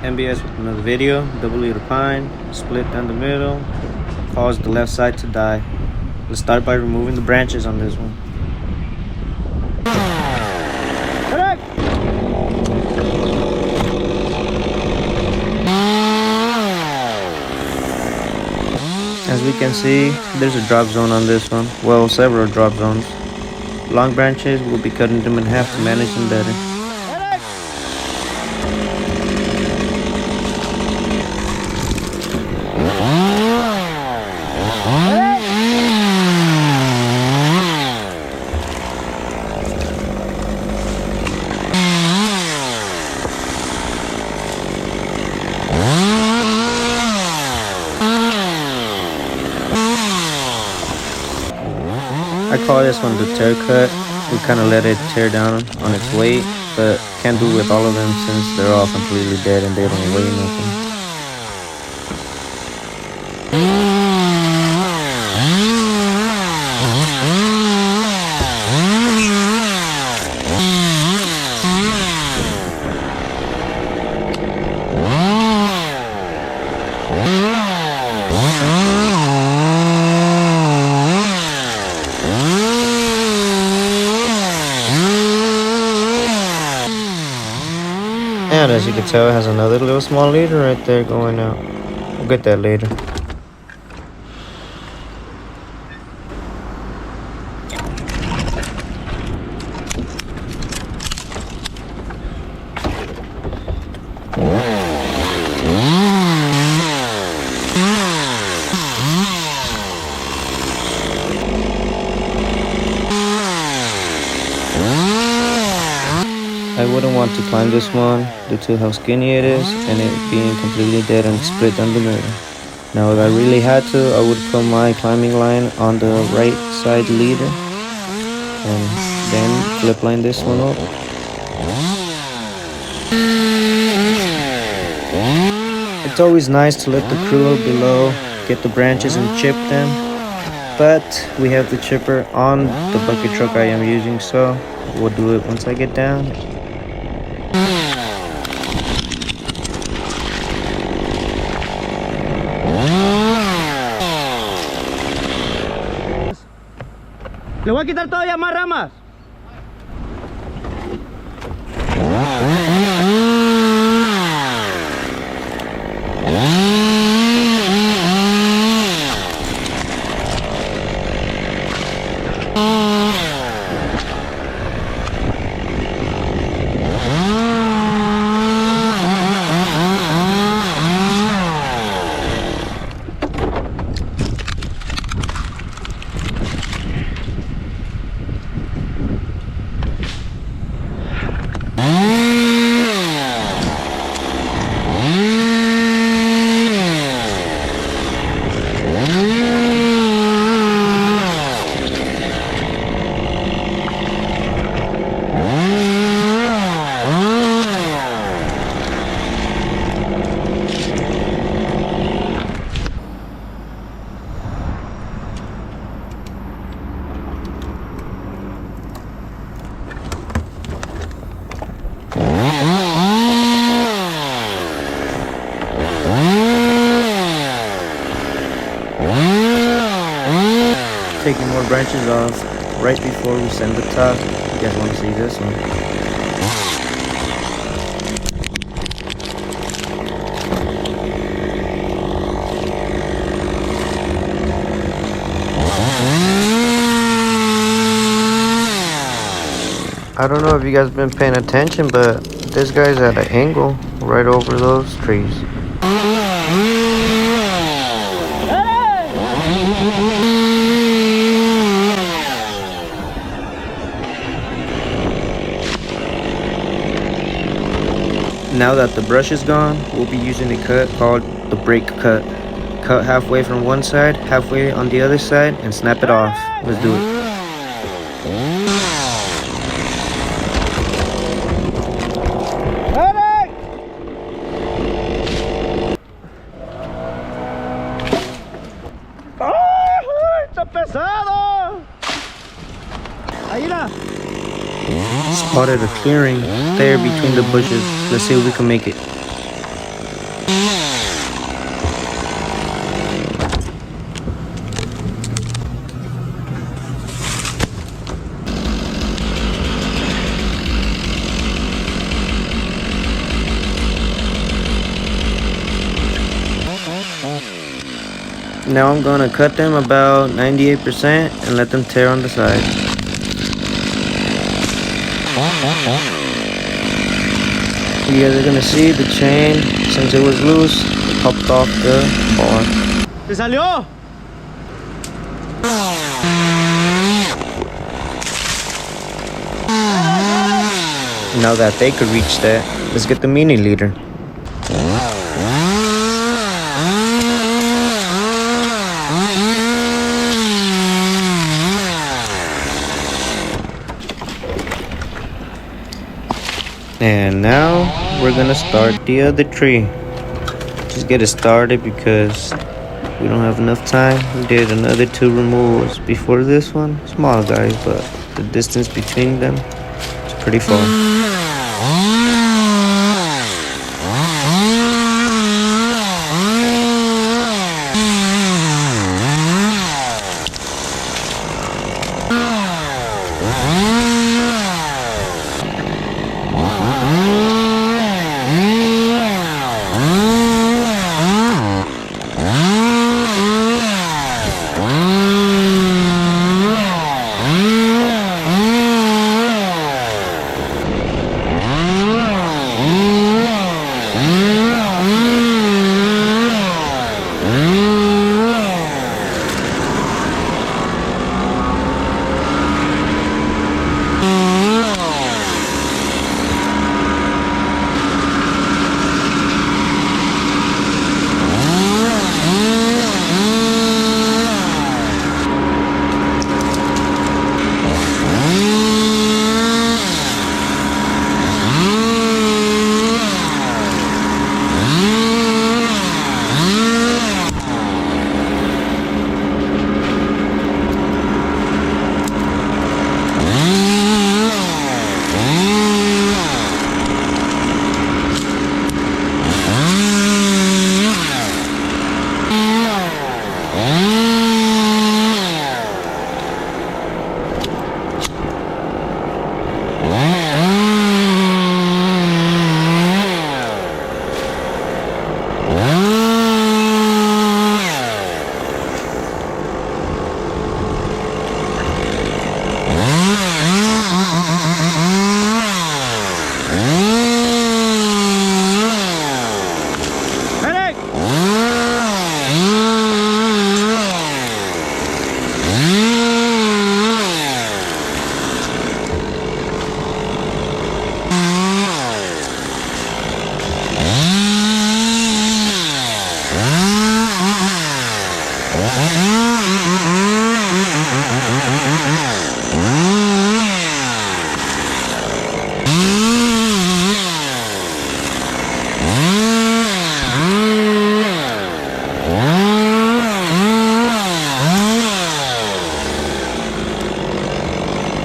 MBS with another video. Double leader pine, split down the middle, caused the left side to die. Let's start by removing the branches on this one. As we can see, there's a drop zone on this one. Well, several drop zones. Long branches, we'll be cutting them in half to manage them better. I call this one the tear cut. We kind of let it tear down on its weight, but can't do with all of them since they're all completely dead and they don't weigh nothing. And as you can tell, it has another little small leader right there going out. We'll get that later. I wouldn't want to climb this one due to how skinny it is and it being completely dead and split down the middle. Now if I really had to, I would put my climbing line on the right side leader and then flip line this one up. It's always nice to let the crew below get the branches and chip them, but we have the chipper on the bucket truck I am using, so we'll do it once I get down. Le voy a quitar todavía más ramas. Taking more branches off right before we send the top. You guys want to see this one? I don't know if you guys been paying attention, but this guy's at an angle right over those trees. Now that the brush is gone, we'll be using a cut called the break cut. Cut halfway from one side, halfway on the other side, and snap it off. Let's do it. ¡Está pesado! Ahí era. Spotted a clearing there between the bushes. Let's see if we can make it. Now I'm gonna cut them about 98% and let them tear on the side. You guys are gonna see the chain, since it was loose, it popped off the bar. ¿Te salió? Now that they could reach that, let's get the mini leader. And now we're gonna start the other tree. Just get it started because we don't have enough time. We did another 2 removals before this one. Small guys, but the distance between them is pretty far.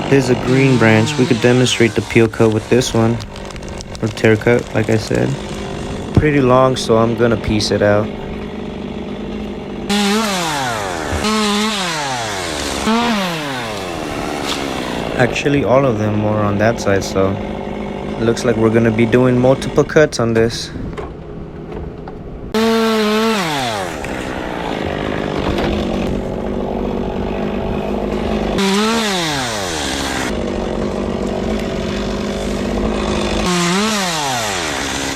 This is a green branch. We could demonstrate the peel cut with this one, or tear cut, like I said. Pretty long, so I'm gonna piece it out. Actually, all of them are on that side, so it looks like we're gonna be doing multiple cuts on this.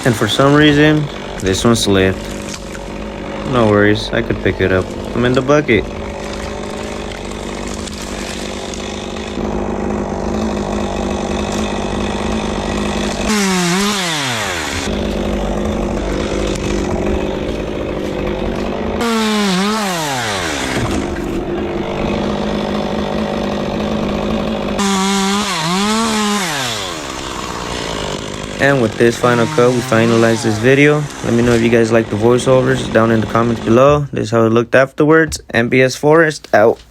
And for some reason, this one slipped. No worries, I could pick it up. I'm in the bucket. And with this final cut, we finalize this video. Let me know if you guys like the voiceovers down in the comments below. This is how it looked afterwards. MBS Forest out.